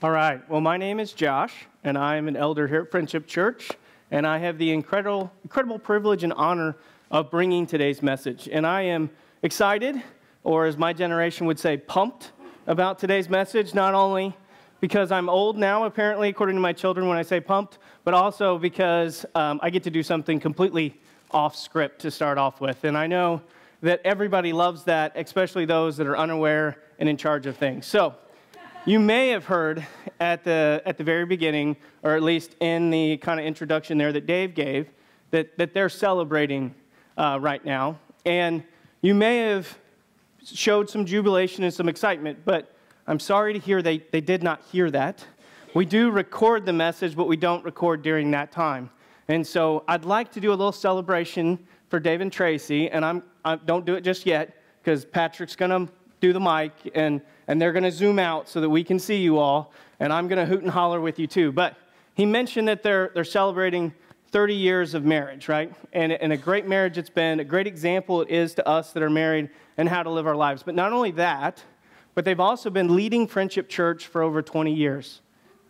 All right. Well, my name is Josh, and I'm an elder here at Friendship Church, and I have the incredible privilege and honor of bringing today's message. And I am excited, or as my generation would say, pumped about today's message, not only because I'm old now, apparently, according to my children when I say pumped, but also because I get to do something completely off script to start off with. And I know that everybody loves that, especially those that are unaware and in charge of things. So, you may have heard at the very beginning, or at least in the kind of introduction there that Dave gave, that they're celebrating right now. And you may have showed some jubilation and some excitement, but I'm sorry to hear they did not hear that. We do record the message, but we don't record during that time. And so I'd like to do a little celebration for Dave and Tracy, and I don't do it just yet, because Patrick's going to do the mic, and they're going to zoom out so that we can see you all, and I'm going to hoot and holler with you too. But he mentioned that they're celebrating 30 years of marriage, right? And a great marriage it's been, a great example it is to us that are married and how to live our lives. But not only that, but they've also been leading Friendship Church for over 20 years,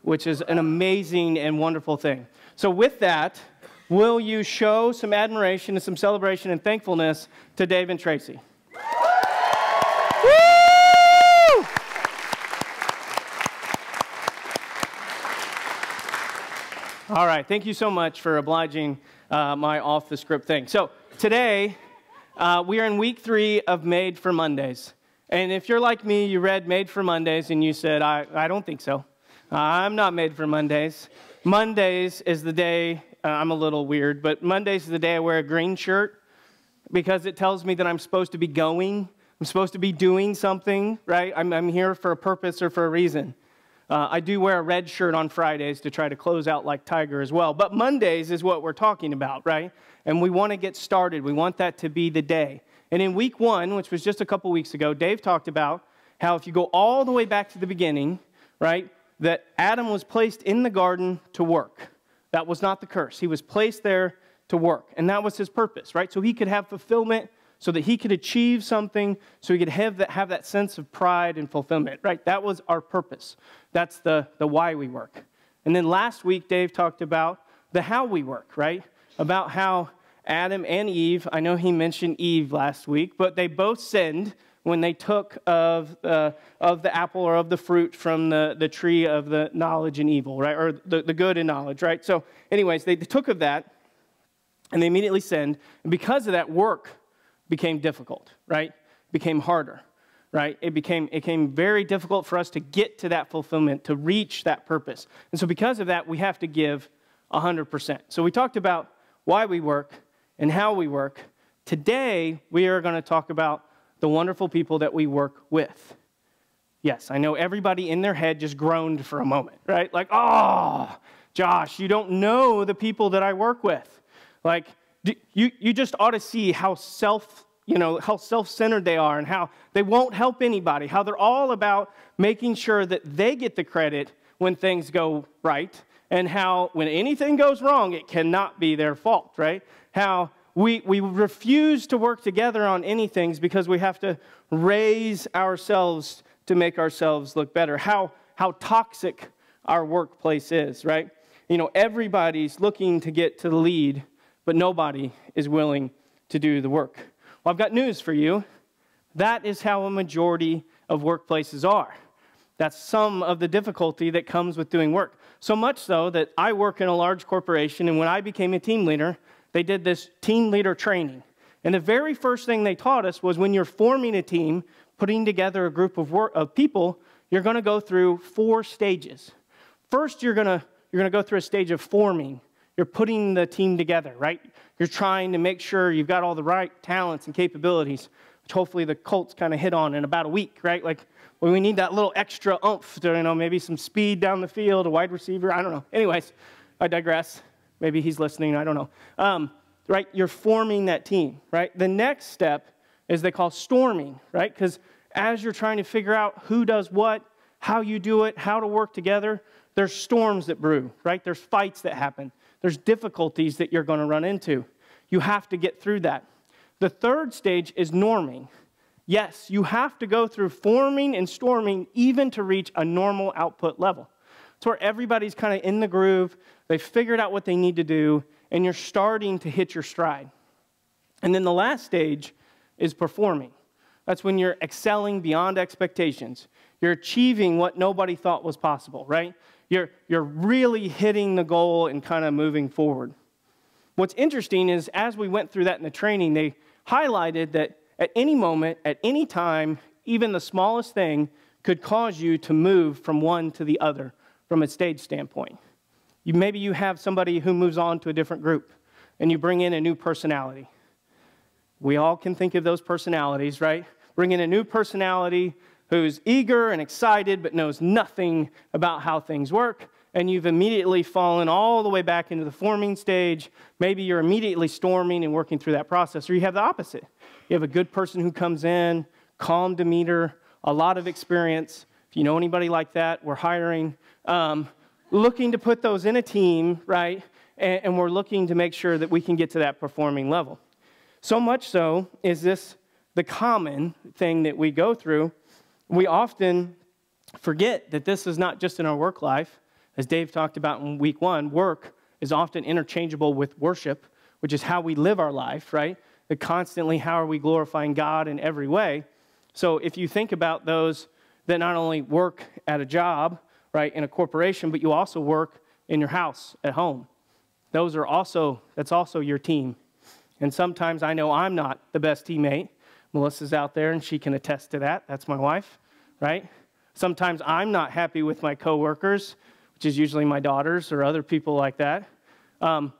which is an amazing and wonderful thing. So with that, will you show some admiration and some celebration and thankfulness to Dave and Tracy? All right, thank you so much for obliging my off-the-script thing. So today, we are in week 3 of Made for Mondays. And if you're like me, you read Made for Mondays and you said, I don't think so. I'm not made for Mondays. Mondays is the day, I'm a little weird, but Mondays is the day I wear a green shirt because it tells me that I'm supposed to be going. I'm supposed to be doing something, right? I'm here for a purpose or for a reason. I do wear a red shirt on Fridays to try to close out like Tiger as well. But Mondays is what we're talking about, right? And we want to get started. We want that to be the day. And in week 1, which was just a couple weeks ago, Dave talked about how if you go all the way back to the beginning, right, that Adam was placed in the garden to work. That was not the curse. He was placed there to work. And that was his purpose, right? So he could have fulfillment, so that he could achieve something, so he could have that sense of pride and fulfillment, right? That was our purpose. That's the why we work. And then last week, Dave talked about the how we work, right? About how Adam and Eve, I know he mentioned Eve last week, but they both sinned when they took of the apple or of the fruit from the tree of the knowledge and evil, right? Or the good and knowledge, right? So anyways, they took of that, and they immediately sinned. And because of that, work became difficult, right? Became harder, right? It became very difficult for us to get to that fulfillment, to reach that purpose. And so because of that, we have to give 100%. So we talked about why we work and how we work. Today, we are going to talk about the wonderful people that we work with. Yes, I know everybody in their head just groaned for a moment, right? Like, oh, Josh, you don't know the people that I work with. Like, you just ought to see how self-centered they are and how they won't help anybody, how they're all about making sure that they get the credit when things go right, and how when anything goes wrong, it cannot be their fault, right? How we refuse to work together on anything because we have to raise ourselves to make ourselves look better. How toxic our workplace is, right? You know, everybody's looking to get to the lead, but nobody is willing to do the work. Well, I've got news for you. That is how a majority of workplaces are. That's some of the difficulty that comes with doing work. So much so that I work in a large corporation, and when I became a team leader, they did this team leader training. And the very first thing they taught us was when you're forming a team, putting together a group of people, you're going to go through 4 stages. First, you're going to go through a stage of forming. You're putting the team together, right? You're trying to make sure you've got all the right talents and capabilities, which hopefully the Colts kind of hit on in about a week, right? Like, well, we need that little extra oomph to, maybe some speed down the field, a wide receiver, I don't know. Anyways, I digress. Maybe he's listening, I don't know. Right, you're forming that team, right? The next step is they call storming, right? Because as you're trying to figure out who does what, how you do it, how to work together, there's storms that brew, right? There's fights that happen. There's difficulties that you're going to run into. You have to get through that. The third stage is norming. Yes, you have to go through forming and storming even to reach a normal output level. It's where everybody's kind of in the groove. They've figured out what they need to do, and you're starting to hit your stride. And then the last stage is performing. That's when you're excelling beyond expectations. You're achieving what nobody thought was possible, right? You're really hitting the goal and kind of moving forward. What's interesting is as we went through that in the training, they highlighted that at any moment, at any time, even the smallest thing could cause you to move from one to the other from a stage standpoint. Maybe you have somebody who moves on to a different group, and you bring in a new personality. We all can think of those personalities, right? Bring in a new personality who's eager and excited but knows nothing about how things work, and you've immediately fallen all the way back into the forming stage. Maybe you're immediately storming and working through that process. Or you have the opposite. You have a good person who comes in, calm demeanor, a lot of experience. If you know anybody like that, we're hiring. Looking to put those in a team, right? And we're looking to make sure that we can get to that performing level. So much so is this the common thing that we go through. We often forget that this is not just in our work life. As Dave talked about in week 1, work is often interchangeable with worship, which is how we live our life, right? That constantly, how are we glorifying God in every way? So if you think about those that not only work at a job, right, in a corporation, but you also work in your house at home. That's also your team. And sometimes I know I'm not the best teammate. Melissa's out there, and she can attest to that. That's my wife, right? Sometimes I'm not happy with my coworkers, which is usually my daughters or other people like that.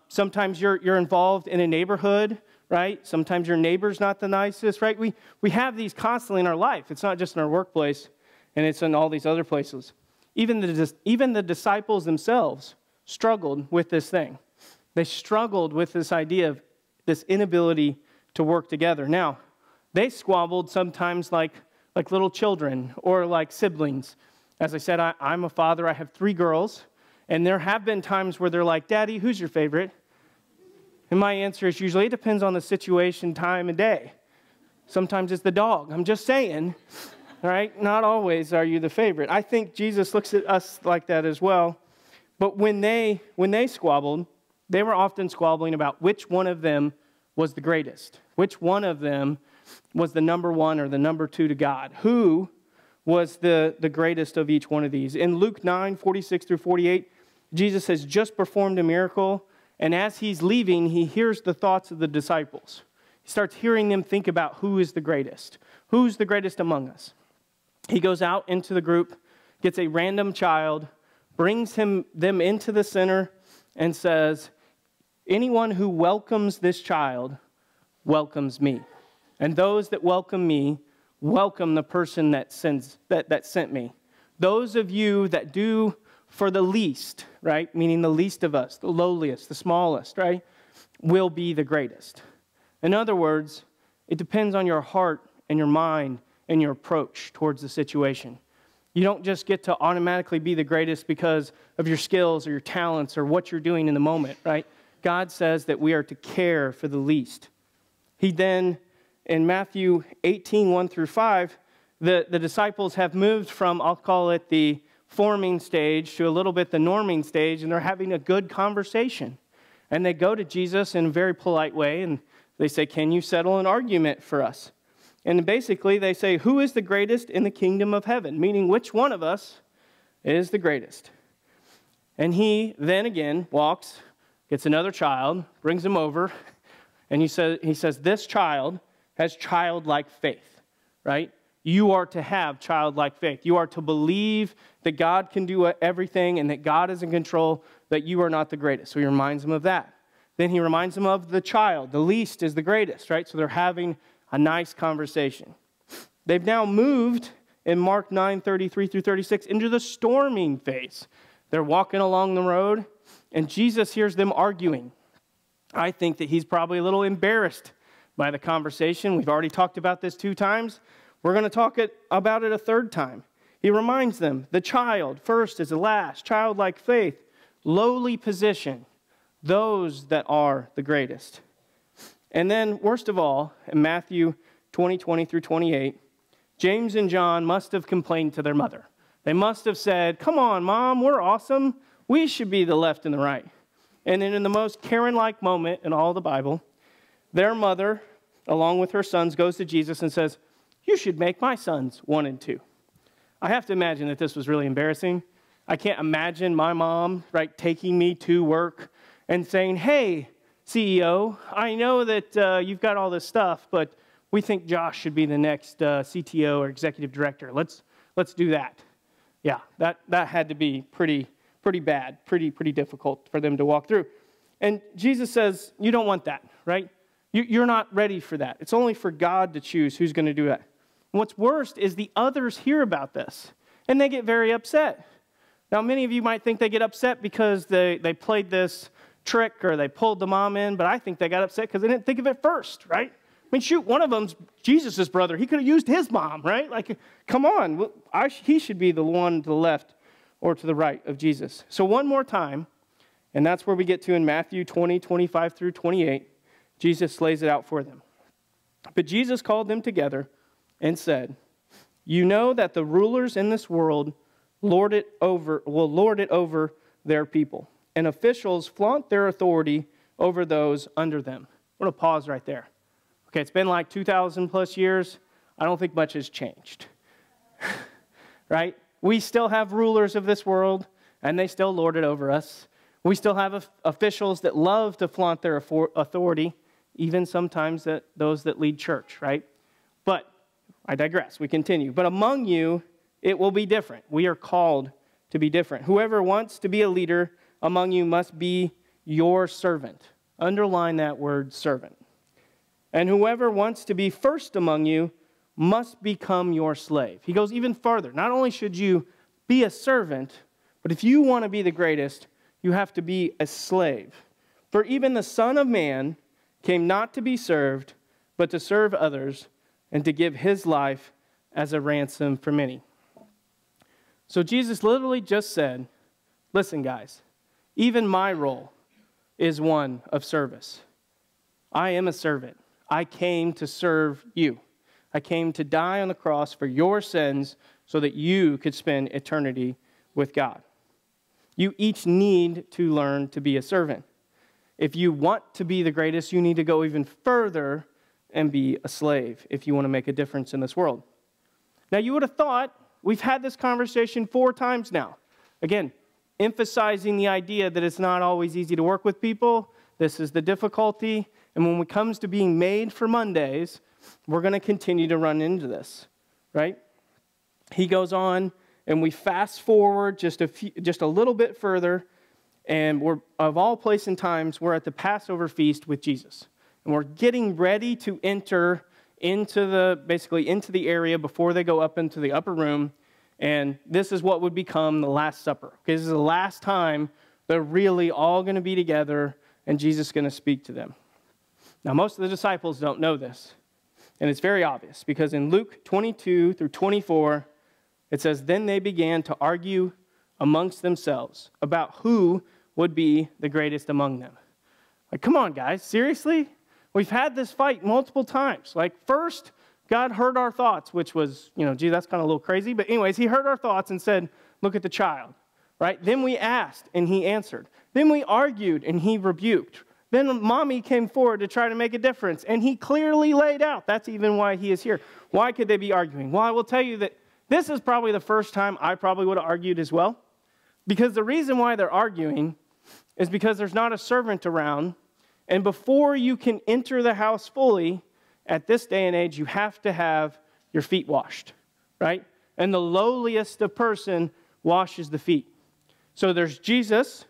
Sometimes you're involved in a neighborhood, right? Sometimes your neighbor's not the nicest, right? We have these constantly in our life. It's not just in our workplace, and it's in all these other places. Even the disciples themselves struggled with this thing. They struggled with this idea of this inability to work together. Now, they squabbled sometimes like little children or like siblings. As I said, I'm a father. I have 3 girls. And there have been times where they're like, Daddy, who's your favorite? And my answer is usually, it depends on the situation, time, and day. Sometimes it's the dog. I'm just saying, all right? Not always are you the favorite. I think Jesus looks at us like that as well. But when they squabbled, they were often squabbling about which one of them was the greatest, which one of them was the number 1 or the number 2 to God, who was the greatest of each one of these. In Luke 9, 46 through 48, Jesus has just performed a miracle, and as he's leaving, he hears the thoughts of the disciples. He starts hearing them think about who is the greatest. Who's the greatest among us? He goes out into the group, gets a random child, brings them into the center, and says, anyone who welcomes this child welcomes me. And those that welcome me welcome the person that sent me. Those of you that do for the least, right, meaning the least of us, the lowliest, the smallest, right, will be the greatest. In other words, it depends on your heart and your mind and your approach towards the situation. You don't just get to automatically be the greatest because of your skills or your talents or what you're doing in the moment, right? God says that we are to care for the least. He then, in Matthew 18, 1 through 5, the disciples have moved from, I'll call it the forming stage, to a little bit the norming stage, and they're having a good conversation. And they go to Jesus in a very polite way, and they say, can you settle an argument for us? And basically they say, who is the greatest in the kingdom of heaven? Meaning, which one of us is the greatest? And he then again walks, gets another child, brings him over, and he says, this child has childlike faith, right? You are to have childlike faith. You are to believe that God can do everything and that God is in control, that you are not the greatest. So he reminds them of that. Then he reminds them of the child. The least is the greatest, right? So they're having a nice conversation. They've now moved in Mark 9, 33 through 36 into the storming phase. They're walking along the road, and Jesus hears them arguing. I think that he's probably a little embarrassed by the conversation. We've already talked about this 2 times. We're going to talk about it a 3rd time. He reminds them, the child, first is the last, childlike faith, lowly position, those that are the greatest. And then, worst of all, in Matthew 20, 20 through 28, James and John must have complained to their mother. They must have said, come on, Mom, we're awesome. We should be the left and the right. And then in the most Karen-like moment in all the Bible, their mother, along with her sons, goes to Jesus and says, you should make my sons 1 and 2. I have to imagine that this was really embarrassing. I can't imagine my mom, right, taking me to work and saying, hey, CEO, I know that you've got all this stuff, but we think Josh should be the next CTO or executive director. Let's do that. Yeah, that had to be pretty bad, pretty difficult for them to walk through. And Jesus says, you don't want that, right? You're not ready for that. It's only for God to choose who's going to do that. And what's worst is the others hear about this, and they get very upset. Now, many of you might think they get upset because they played this trick or they pulled the mom in, but I think they got upset because they didn't think of it first, right? I mean, shoot, one of them's Jesus' brother. He could have used his mom, right? Like, come on. He should be the one to the left or to the right of Jesus. So one more time, and that's where we get to in Matthew 20, 25 through 28. Jesus lays it out for them. But Jesus called them together and said, you know that the rulers in this world will lord it over their people, and officials flaunt their authority over those under them. I'm going to pause right there. Okay, it's been like 2,000 plus years. I don't think much has changed, right? We still have rulers of this world, and they still lord it over us. We still have officials that love to flaunt their authority, even sometimes those that lead church, right? But I digress. We continue. But among you, it will be different. We are called to be different. Whoever wants to be a leader among you must be your servant. Underline that word, servant. And whoever wants to be first among you must become your slave. He goes even further. Not only should you be a servant, but if you want to be the greatest, you have to be a slave. For even the Son of Man came not to be served, but to serve others and to give his life as a ransom for many. So Jesus literally just said, listen, guys, even my role is one of service. I am a servant. I came to serve you. I came to die on the cross for your sins so that you could spend eternity with God. You each need to learn to be a servant. If you want to be the greatest, you need to go even further and be a slave if you want to make a difference in this world. Now, you would have thought, we've had this conversation 4 times now. Again, emphasizing the idea that it's not always easy to work with people. This is the difficulty. And when it comes to being made for Mondays, we're going to continue to run into this, right? He goes on, and we fast forward just a little bit further, and we're, of all places and times, we're at the Passover feast with Jesus. And we're getting ready to enter into the area before they go up into the upper room. And this is what would become the Last Supper. Okay, this is the last time they're really all going to be together, and Jesus is going to speak to them. Now, most of the disciples don't know this, and it's very obvious, because in Luke 22 through 24, it says, then they began to argue amongst themselves about who would be the greatest among them. Like, come on, guys, seriously? We've had this fight multiple times. Like, first, God heard our thoughts, which was, gee, that's kind of a little crazy. But anyways, he heard our thoughts and said, look at the child, right? Then we asked, and he answered. Then we argued, and he rebuked. Then mommy came forward to try to make a difference, and he clearly laid out. That's even why he is here. Why could they be arguing? Well, I will tell you that this is probably the first time I probably would have argued as well, because the reason why they're arguing is because there's not a servant around, and before you can enter the house fully, at this day and age, you have to have your feet washed, right? And the lowliest of person washes the feet. So there's Jesus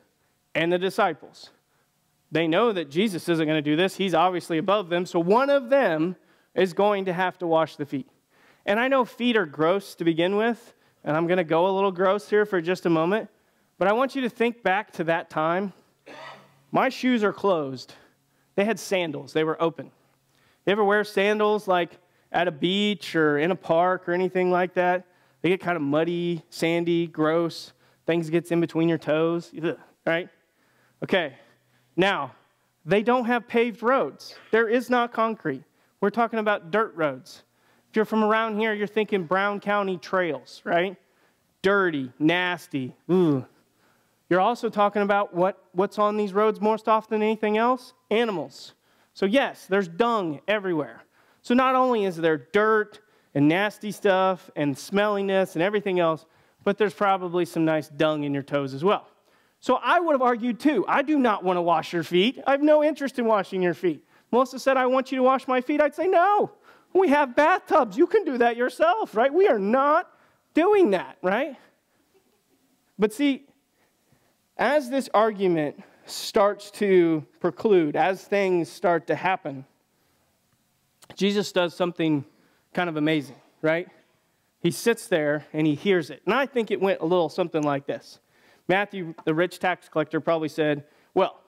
and the disciples. They know that Jesus isn't going to do this. He's obviously above them. So one of them is going to have to wash the feet. And I know feet are gross to begin with, and I'm going to go a little gross here for just a moment. But I want you to think back to that time. My shoes are closed. They had sandals. They were open. You ever wear sandals like at a beach or in a park or anything like that? They get kind of muddy, sandy, gross. Things gets in between your toes, right? Okay. Now, they don't have paved roads. There is not concrete. We're talking about dirt roads. If you're from around here, you're thinking Brown County trails, right? dirty, nasty. Ooh. You're also talking about what's on these roads most often than anything else? Animals. So yes, there's dung everywhere. So not only is there dirt and nasty stuff and smelliness and everything else, but there's probably some nice dung in your toes as well. So I would have argued too, I do not want to wash your feet. I have no interest in washing your feet. Melissa said, I want you to wash my feet. I'd say, no, we have bathtubs. You can do that yourself, right? We are not doing that, right? But see, as this argument starts to preclude, as things start to happen, Jesus does something kind of amazing, right? He sits there and he hears it. And I think it went a little something like this. Matthew, the rich tax collector, probably said, well,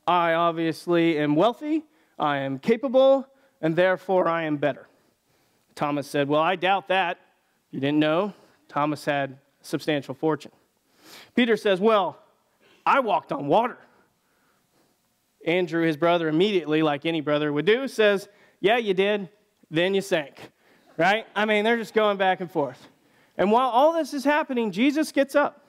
I obviously am wealthy, I am capable, and therefore I am better. Thomas said, well, I doubt that. You didn't know? Thomas had a substantial fortune. Peter says, well, I walked on water. Andrew, his brother, immediately, like any brother would do, says, yeah, you did, then you sank, right? I mean, they're just going back and forth. And while all this is happening, Jesus gets up,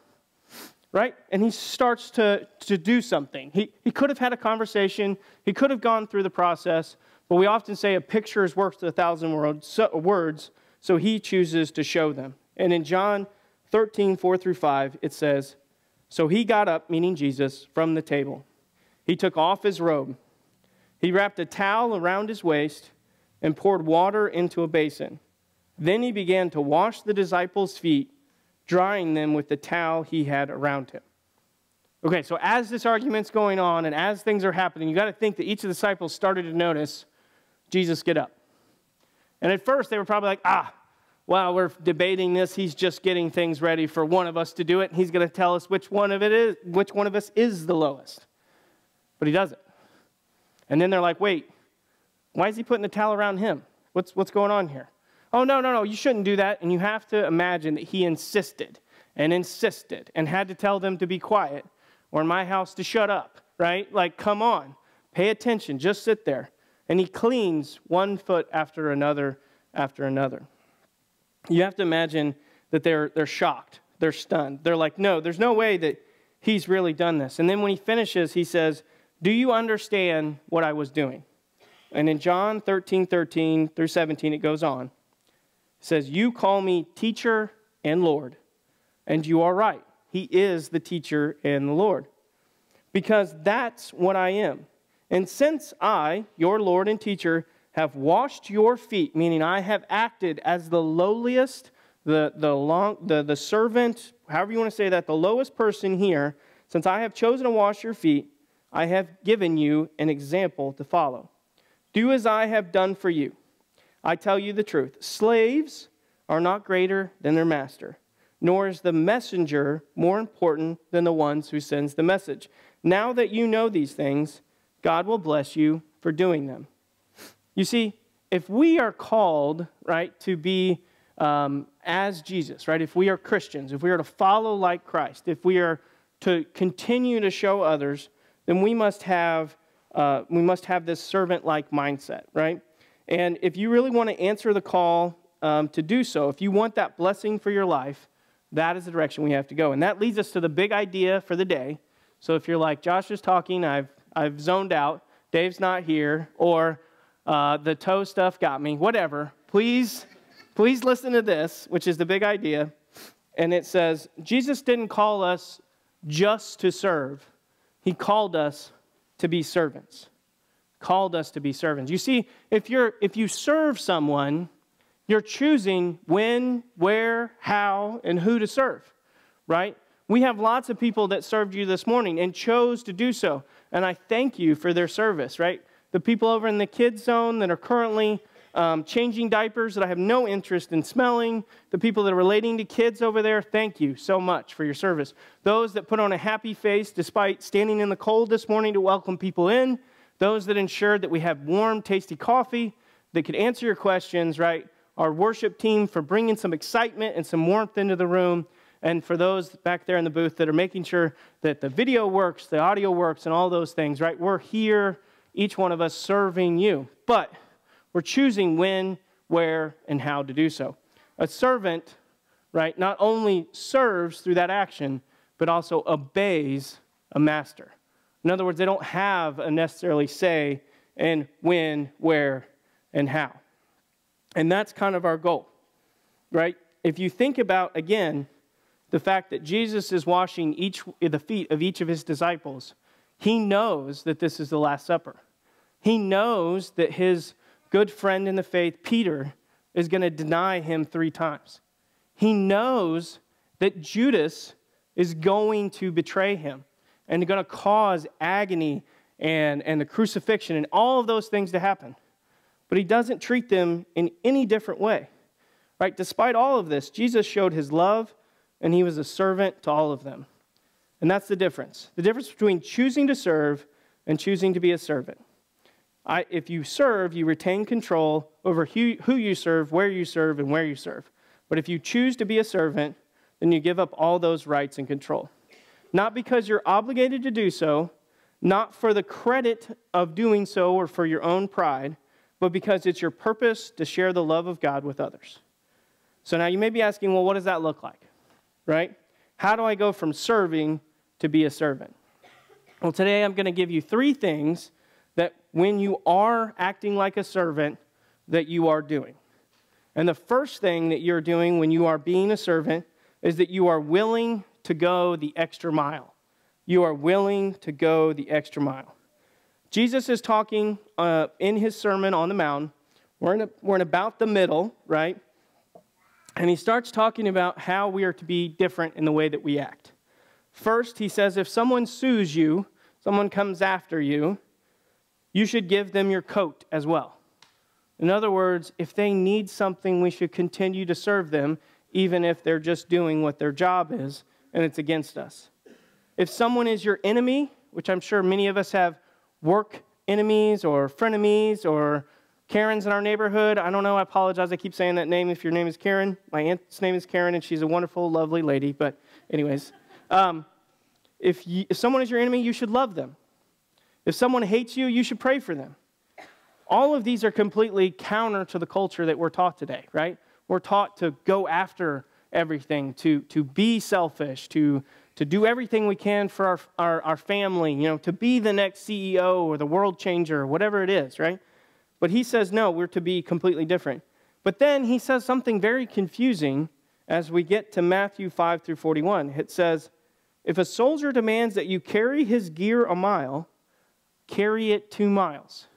right? And he starts to do something. He could have had a conversation. He could have gone through the process. But we often say a picture is worth 1,000 words, so he chooses to show them. And in John 13, 4 through 5, it says, so he got up, meaning Jesus, from the table. He took off his robe. He wrapped a towel around his waist and poured water into a basin. Then he began to wash the disciples' feet, drying them with the towel he had around him. Okay, so as this argument's going on and as things are happening, you got to think that each of the disciples started to notice Jesus get up. And at first they were probably like, well, we're debating this. He's just getting things ready for one of us to do it. And he's going to tell us which one of us is the lowest. But he doesn't. And then they're like, wait, why is he putting the towel around him? What's going on here? Oh, no, you shouldn't do that. And you have to imagine that he insisted and had to tell them to be quiet or in my house to shut up, right? Like, come on, pay attention, just sit there. And he cleans one foot after another after another. You have to imagine that they're shocked, they're stunned. They're like, no, there's no way that he's really done this. And then when he finishes, he says, do you understand what I was doing? And in John 13 through 17, it goes on. It says, you call me teacher and Lord, and you are right. He is the teacher and the Lord, because that's what I am. And since I, your Lord and teacher, have washed your feet, meaning I have acted as the lowliest, the servant, however you want to say that, the lowest person here, since I have chosen to wash your feet, I have given you an example to follow. Do as I have done for you. I tell you the truth. Slaves are not greater than their master, nor is the messenger more important than the ones who sends the message. Now that you know these things, God will bless you for doing them. You see, if we are called, right, to be as Jesus, right, if we are Christians, if we are to follow like Christ, if we are to continue to show others, then we must have this servant-like mindset, right? And if you really want to answer the call to do so, if you want that blessing for your life, that is the direction we have to go. And that leads us to the big idea for the day. So if you're like, Josh is talking, I've zoned out, Dave's not here, or the toe stuff got me, whatever, please listen to this, which is the big idea. And it says, Jesus didn't call us just to serve. He called us to be servants. Called us to be servants. You see, if you serve someone, you're choosing when, where, how, and who to serve, right? We have lots of people that served you this morning and chose to do so. And I thank you for their service, right? The people over in the kids zone that are currently changing diapers that I have no interest in smelling. The people that are relating to kids over there, thank you so much for your service. Those that put on a happy face despite standing in the cold this morning to welcome people in. Those that ensured that we have warm, tasty coffee that could answer your questions, right? Our worship team for bringing some excitement and some warmth into the room. And for those back there in the booth that are making sure that the video works, the audio works, and all those things, right? We're here, each one of us serving you. But we're choosing when, where, and how to do so. A servant, right, not only serves through that action, but also obeys a master. In other words, they don't have a necessarily say in when, where, and how. And that's kind of our goal, right? If you think about, again, the fact that Jesus is washing the feet of each of his disciples, he knows that this is the Last Supper. He knows that his good friend in the faith, Peter, is going to deny him 3 times. He knows that Judas is going to betray him and going to cause agony and the crucifixion and all of those things to happen. But he doesn't treat them in any different way. Right? Despite all of this, Jesus showed his love, and he was a servant to all of them. And that's the difference. The difference between choosing to serve and choosing to be a servant. If you serve, you retain control over who you serve, where you serve, and where you serve. But if you choose to be a servant, then you give up all those rights and control. Not because you're obligated to do so, not for the credit of doing so or for your own pride, but because it's your purpose to share the love of God with others. So now you may be asking, well, what does that look like, right? How do I go from serving to be a servant? Well, today I'm going to give you 3 things that when you are acting like a servant, that you are doing. And the first thing that you're doing when you are being a servant is that you are willing to go the extra mile. You are willing to go the extra mile. Jesus is talking in his Sermon on the Mount. We're in about the middle, right? And he starts talking about how we are to be different in the way that we act. First, he says, if someone sues you, someone comes after you, you should give them your coat as well. In other words, if they need something, we should continue to serve them, even if they're just doing what their job is, and it's against us. If someone is your enemy, which I'm sure many of us have work enemies or frenemies or Karen's in our neighborhood. I don't know. I apologize. I keep saying that name if your name is Karen. My aunt's name is Karen, and she's a wonderful, lovely lady. But anyways, if someone is your enemy, you should love them. If someone hates you, you should pray for them. All of these are completely counter to the culture that we're taught today, right? We're taught to go after everything, to be selfish, to do everything we can for our family, to be the next CEO or the world changer or whatever it is, right? But he says, no, we're to be completely different. But then he says something very confusing as we get to Matthew 5 through 41. It says, if a soldier demands that you carry his gear a mile, carry it 2 miles.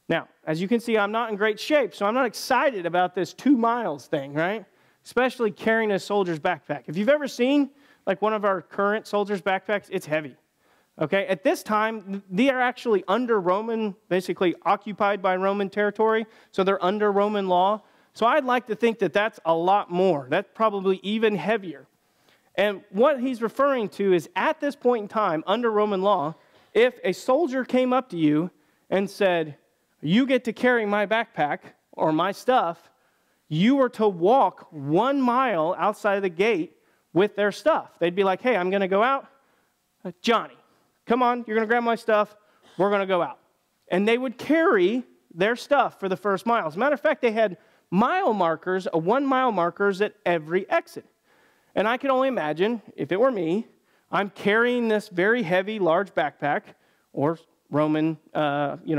Now, as you can see, I'm not in great shape, so I'm not excited about this 2 miles thing, right? Especially carrying a soldier's backpack. If you've ever seen like one of our current soldiers' backpacks, it's heavy. Okay, at this time, they are actually under Roman, basically occupied by Roman territory, so they're under Roman law. So I'd like to think that that's a lot more. That's probably even heavier. And what he's referring to is at this point in time, under Roman law, if a soldier came up to you and said, you get to carry my backpack or my stuff, you were to walk 1 mile outside of the gate with their stuff. They'd be like, hey, I'm going to go out. Johnny, come on, you're going to grab my stuff. We're going to go out. And they would carry their stuff for the first mile. As a matter of fact, they had mile markers, 1 mile markers at every exit. And I can only imagine, if it were me, I'm carrying this very heavy, large backpack, or Roman,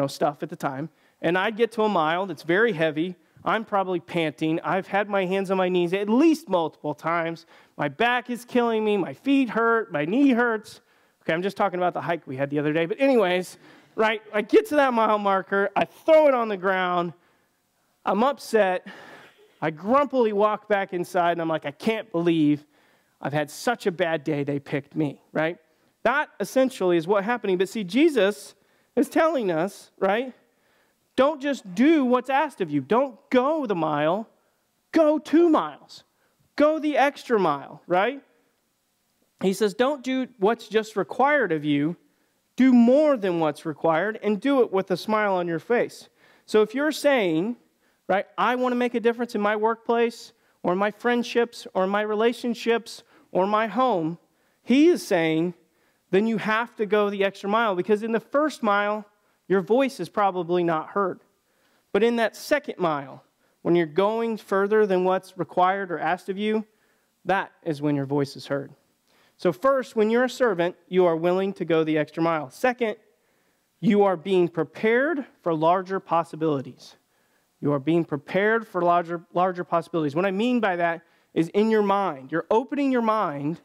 stuff at the time, and I'd get to a mile that's very heavy. I'm probably panting. I've had my hands on my knees at least multiple times. My back is killing me. My feet hurt. My knee hurts. Okay, I'm just talking about the hike we had the other day. But anyways, right, I get to that mile marker. I throw it on the ground. I'm upset. I grumpily walk back inside, and I'm like, I can't believe I've had such a bad day they picked me, right? That essentially is what's happening. But see, Jesus is telling us, right, don't just do what's asked of you. Don't go the mile. Go 2 miles. Go the extra mile, right? He says, don't do what's just required of you. Do more than what's required, and do it with a smile on your face. So if you're saying, right, I want to make a difference in my workplace or my friendships or my relationships or my home, he is saying, then you have to go the extra mile, because in the first mile, your voice is probably not heard. But in that second mile, when you're going further than what's required or asked of you, that is when your voice is heard. So first, when you're a servant, you are willing to go the extra mile. Second, you are being prepared for larger possibilities. You are being prepared for larger possibilities. What I mean by that is in your mind. You're opening your mind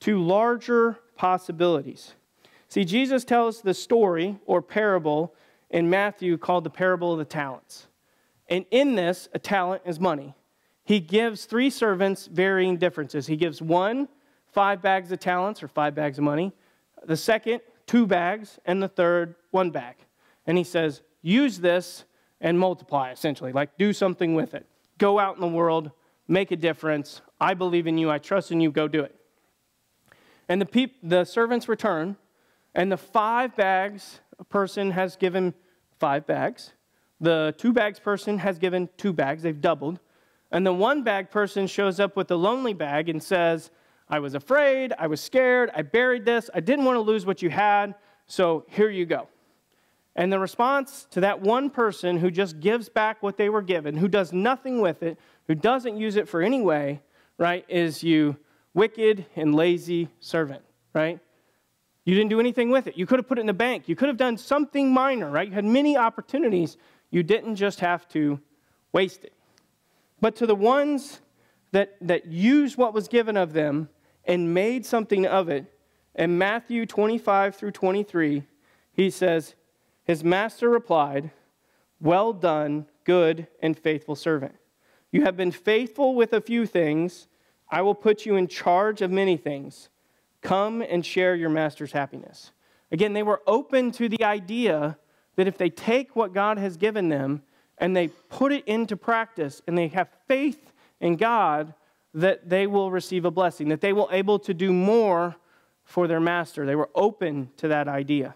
to larger possibilities. See, Jesus tells the story or parable in Matthew called the parable of the talents. And in this, a talent is money. He gives 3 servants varying differences. He gives one 5 bags of talents or 5 bags of money, the second 2 bags, and the third 1 bag. And he says, use this and multiply, essentially, like do something with it. Go out in the world, make a difference. I believe in you, I trust in you, go do it. And the servants return, and the 5 bags person has given 5 bags. The 2 bags person has given 2 bags, they've doubled. And the 1 bag person shows up with the lonely bag and says, I was afraid, I was scared, I buried this, I didn't want to lose what you had, so here you go. And the response to that one person who just gives back what they were given, who does nothing with it, who doesn't use it for any way, right, is you wicked and lazy servant, right? You didn't do anything with it. You could have put it in the bank. You could have done something minor, right? You had many opportunities. You didn't just have to waste it. But to the ones that used what was given of them and made something of it, in Matthew 25 through 23, he says, his master replied, well done, good and faithful servant. You have been faithful with a few things. I will put you in charge of many things. Come and share your master's happiness. Again, they were open to the idea that if they take what God has given them and they put it into practice and they have faith in God, that they will receive a blessing, that they will be able to do more for their master. They were open to that idea.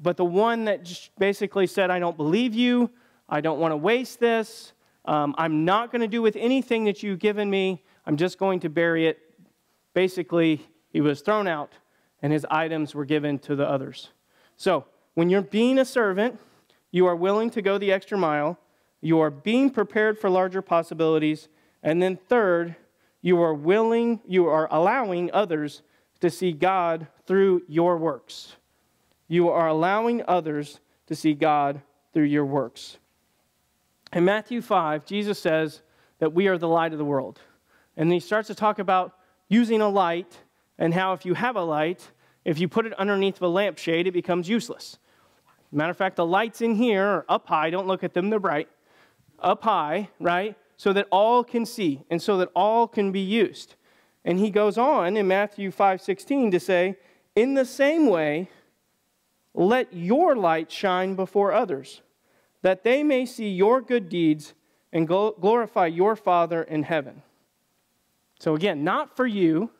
But the one that just basically said, I don't believe you, I don't want to waste this, I'm not going to do with anything that you've given me, I'm just going to bury it. Basically, he was thrown out and his items were given to the others. So, when you're being a servant, you are willing to go the extra mile, you are being prepared for larger possibilities, and then third, you are allowing others to see God through your works. You are allowing others to see God through your works. In Matthew 5, Jesus says that we are the light of the world. And he starts to talk about using a light and how if you have a light, if you put it underneath a lampshade, it becomes useless. Matter of fact, the lights in here are up high. Don't look at them, they're bright. Up high, right? So that all can see and so that all can be used. And he goes on in Matthew 5:16 to say, in the same way, let your light shine before others, that they may see your good deeds and glorify your Father in heaven. So again, not for you,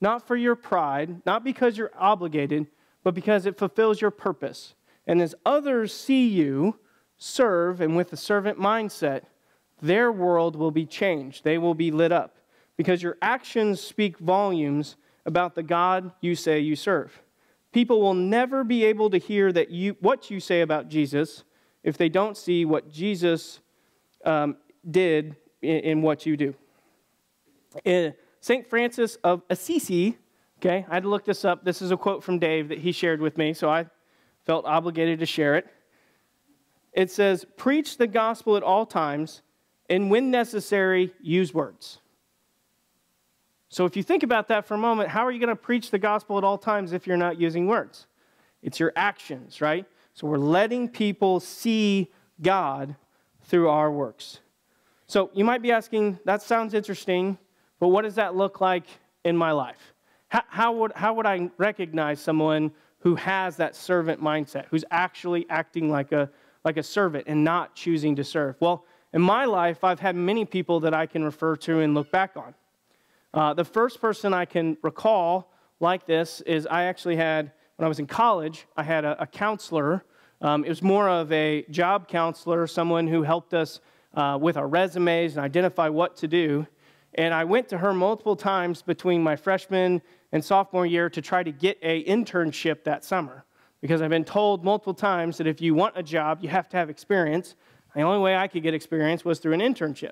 not for your pride, not because you're obligated, but because it fulfills your purpose. And as others see you serve and with a servant mindset, their world will be changed. They will be lit up because your actions speak volumes about the God you say you serve. People will never be able to hear what you say about Jesus if they don't see what Jesus did in what you do. St. Francis of Assisi, okay, I had to look this up. This is a quote from Dave that he shared with me, so I felt obligated to share it. It says, preach the gospel at all times, and when necessary, use words. So if you think about that for a moment, how are you going to preach the gospel at all times if you're not using words? It's your actions, right? So we're letting people see God through our works. So you might be asking, that sounds interesting, but what does that look like in my life? How would I recognize someone who has that servant mindset, who's actually acting like a servant and not choosing to serve? Well, in my life, I've had many people that I can refer to and look back on. The first person I can recall like this is I actually had, when I was in college, I had a counselor. It was more of a job counselor, someone who helped us with our resumes and identify what to do. And I went to her multiple times between my freshman and sophomore year to try to get an internship that summer. Because I've been told multiple times that if you want a job, you have to have experience. The only way I could get experience was through an internship.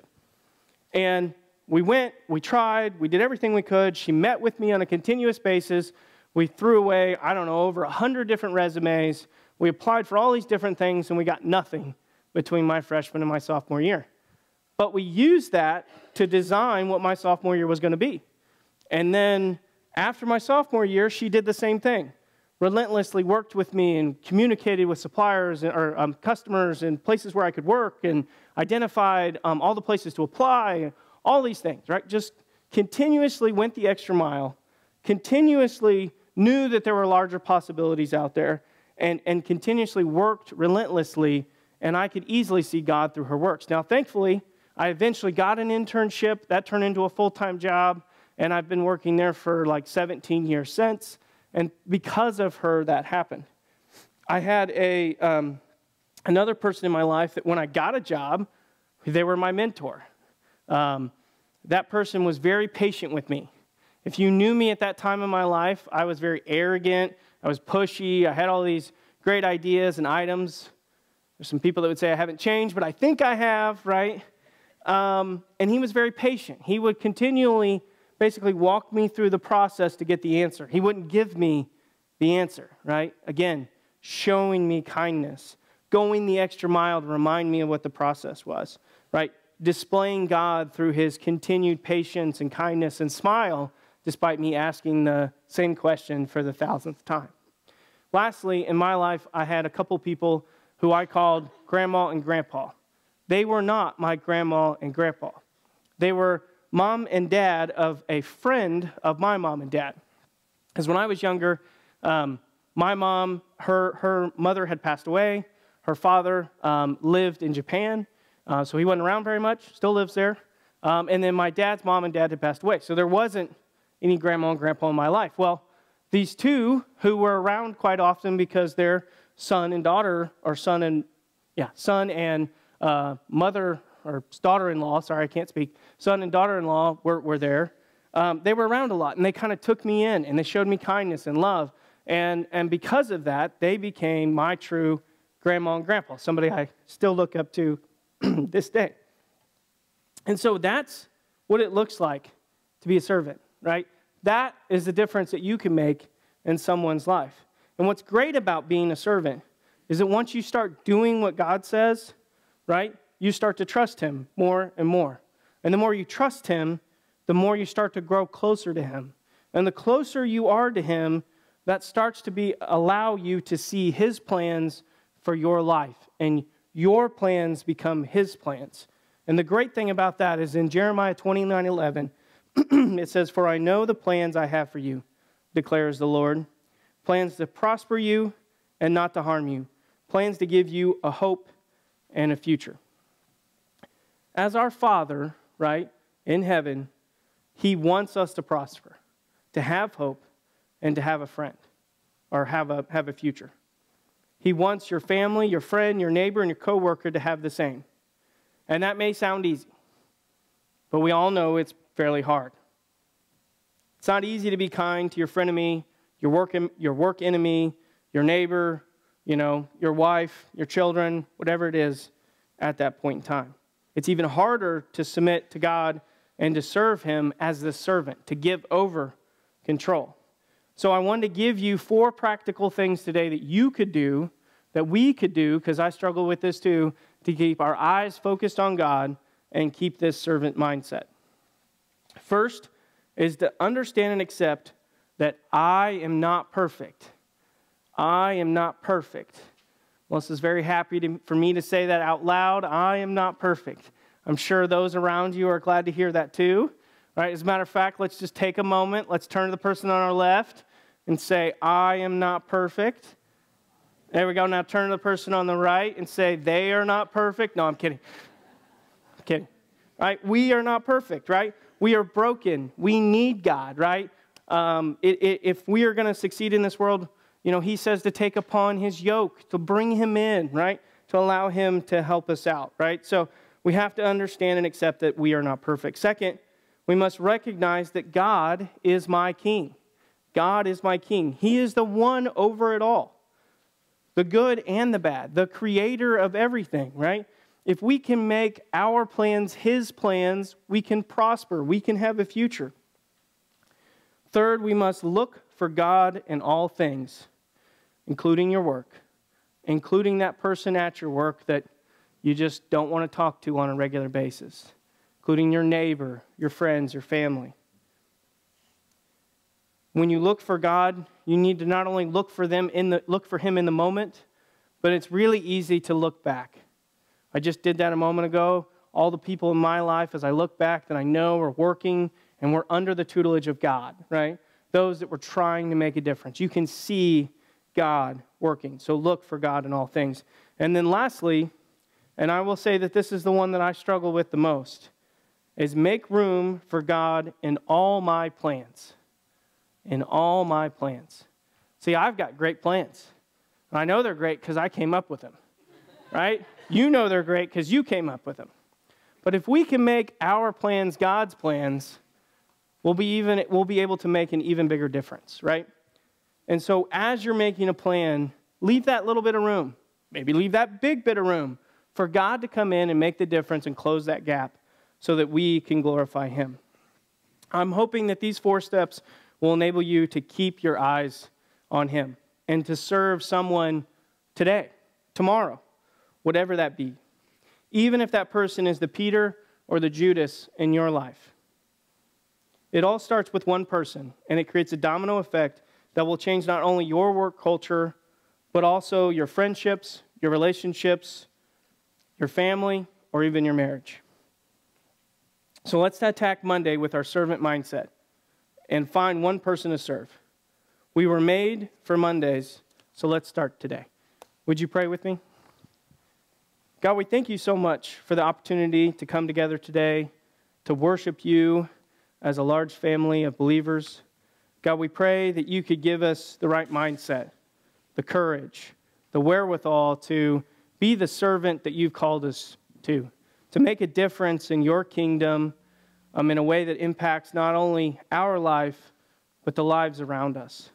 And we went, we tried, we did everything we could. She met with me on a continuous basis. We threw away, over 100 different resumes. We applied for all these different things, and we got nothing between my freshman and my sophomore year. But we used that to design what my sophomore year was going to be. And then after my sophomore year, she did the same thing. Relentlessly worked with me and communicated with suppliers or customers and places where I could work and identified all the places to apply, all these things, right? Just continuously went the extra mile, continuously knew that there were larger possibilities out there, and continuously worked relentlessly, and I could easily see God through her works. Now, thankfully, I eventually got an internship. That turned into a full-time job, and I've been working there for like 17 years since, and because of her, that happened. I had another person in my life that when I got a job, they were my mentor. That person was very patient with me. If you knew me at that time in my life, I was very arrogant. I was pushy. I had all these great ideas and items. There's some people that would say I haven't changed, but I think I have, right? And he was very patient. He would continually basically walk me through the process to get the answer. He wouldn't give me the answer, right? Again, showing me kindness, going the extra mile to remind me of what the process was, right? Displaying God through his continued patience and kindness and smile, despite me asking the same question for the 1,000th time. Lastly, in my life, I had a couple people who I called Grandma and Grandpa. They were not my grandma and grandpa. They were mom and dad of a friend of my mom and dad. Because when I was younger, my mom, her mother had passed away. Her father lived in Japan, so he wasn't around very much, still lives there. And then my dad's mom and dad had passed away. So there wasn't any grandma and grandpa in my life. Well, these two who were around quite often because their son and daughter, or son and mother, or daughter-in-law, sorry, I can't speak, son and daughter-in-law were there. They were around a lot, and they kind of took me in, and they showed me kindness and love. And because of that, they became my true grandma and grandpa, somebody I still look up to this day. And so that's what it looks like to be a servant, right? That is the difference that you can make in someone's life. And what's great about being a servant is that once you start doing what God says, right, you start to trust him more and more. And the more you trust him, the more you start to grow closer to him. And the closer you are to him, that starts to allow you to see his plans for your life. And your plans become his plans. And the great thing about that is in Jeremiah 29:11, it says, "For I know the plans I have for you, declares the Lord, plans to prosper you and not to harm you, plans to give you a hope and a future." As our Father, right, in heaven, he wants us to prosper, to have hope, and to have a friend, or have a future. He wants your family, your friend, your neighbor, and your coworker to have the same. And that may sound easy, but we all know it's fairly hard. It's not easy to be kind to your frenemy, your work enemy, your neighbor, your wife, your children, whatever it is at that point in time. It's even harder to submit to God and to serve him as the servant, to give over control. So I wanted to give you 4 practical things today that you could do, that we could do, because I struggle with this too, to keep our eyes focused on God and keep this servant mindset. First is to understand and accept that I am not perfect. I am not perfect. Melissa's very happy for me to say that out loud. I am not perfect. I'm sure those around you are glad to hear that too. Right? As a matter of fact, let's just take a moment. Let's turn to the person on our left and say, I am not perfect. There we go. Now turn to the person on the right and say, they are not perfect. No, I'm kidding. I'm kidding. Right? We are not perfect, right? We are broken. We need God, right? If we are going to succeed in this world, he says to take upon his yoke, to bring him in, right? To allow him to help us out, right? So we have to understand and accept that we are not perfect. Second, we must recognize that God is my king. God is my king. He is the one over it all. The good and the bad. The creator of everything, right? If we can make our plans His plans, we can prosper. We can have a future. Third, we must look for God in all things, including your work, including that person at your work that you just don't want to talk to on a regular basis, including your neighbor, your friends, your family. When you look for God, you need to not only look for Him in the moment, but it's really easy to look back. I just did that a moment ago. All the people in my life, as I look back, that I know are working and we're under the tutelage of God, right? Those that were trying to make a difference. You can see God working. So look for God in all things. And then lastly, and I will say that this is the one that I struggle with the most, is make room for God in all my plans. In all my plans. See, I've got great plans. And I know they're great because I came up with them, right? You know they're great because you came up with them. But if we can make our plans God's plans, we'll be able to make an even bigger difference, right? And so as you're making a plan, leave that little bit of room. Maybe leave that big bit of room for God to come in and make the difference and close that gap so that we can glorify Him. I'm hoping that these 4 steps will enable you to keep your eyes on Him and to serve someone today, tomorrow, whatever that be. Even if that person is the Peter or the Judas in your life. It all starts with one person, and it creates a domino effect that will change not only your work culture, but also your friendships, your relationships, your family, or even your marriage. So let's attack Monday with our servant mindset and find one person to serve. We were made for Mondays, so let's start today. Would you pray with me? God, we thank you so much for the opportunity to come together today to worship you as a large family of believers. God, we pray that you could give us the right mindset, the courage, the wherewithal to be the servant that you've called us to make a difference in your kingdom in a way that impacts not only our life, but the lives around us.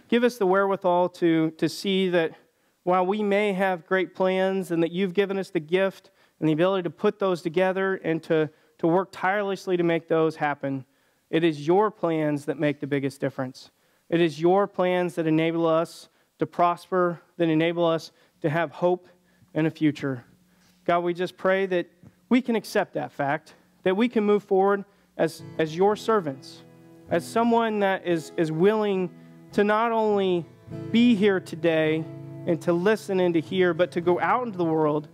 Give us the wherewithal to see that while we may have great plans and that you've given us the gift and the ability to put those together and to work tirelessly to make those happen, it is your plans that make the biggest difference. It is your plans that enable us to prosper, that enable us to have hope and a future. God, we just pray that we can accept that fact, that we can move forward as your servants, as someone that is willing to not only be here today and to listen and to hear, but to go out into the world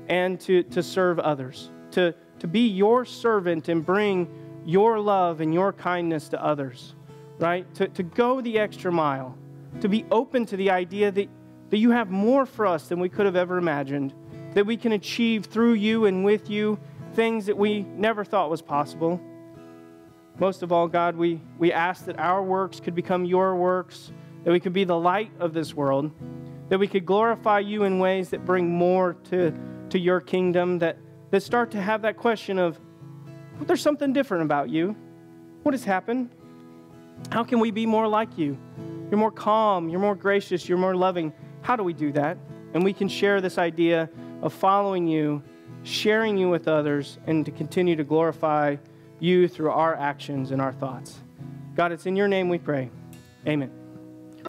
and to serve others, to be your servant and bring your love and your kindness to others, right? To go the extra mile, to be open to the idea that you have more for us than we could have ever imagined, that we can achieve through you and with you things that we never thought was possible. Most of all, God, we ask that our works could become your works, that we could be the light of this world, that we could glorify you in ways that bring more to your kingdom, that start to have that question of, well, there's something different about you. What has happened? How can we be more like you? You're more calm, you're more gracious, you're more loving. How do we do that? And we can share this idea of following you, sharing you with others, and to continue to glorify you through our actions and our thoughts. God, it's in your name we pray. Amen.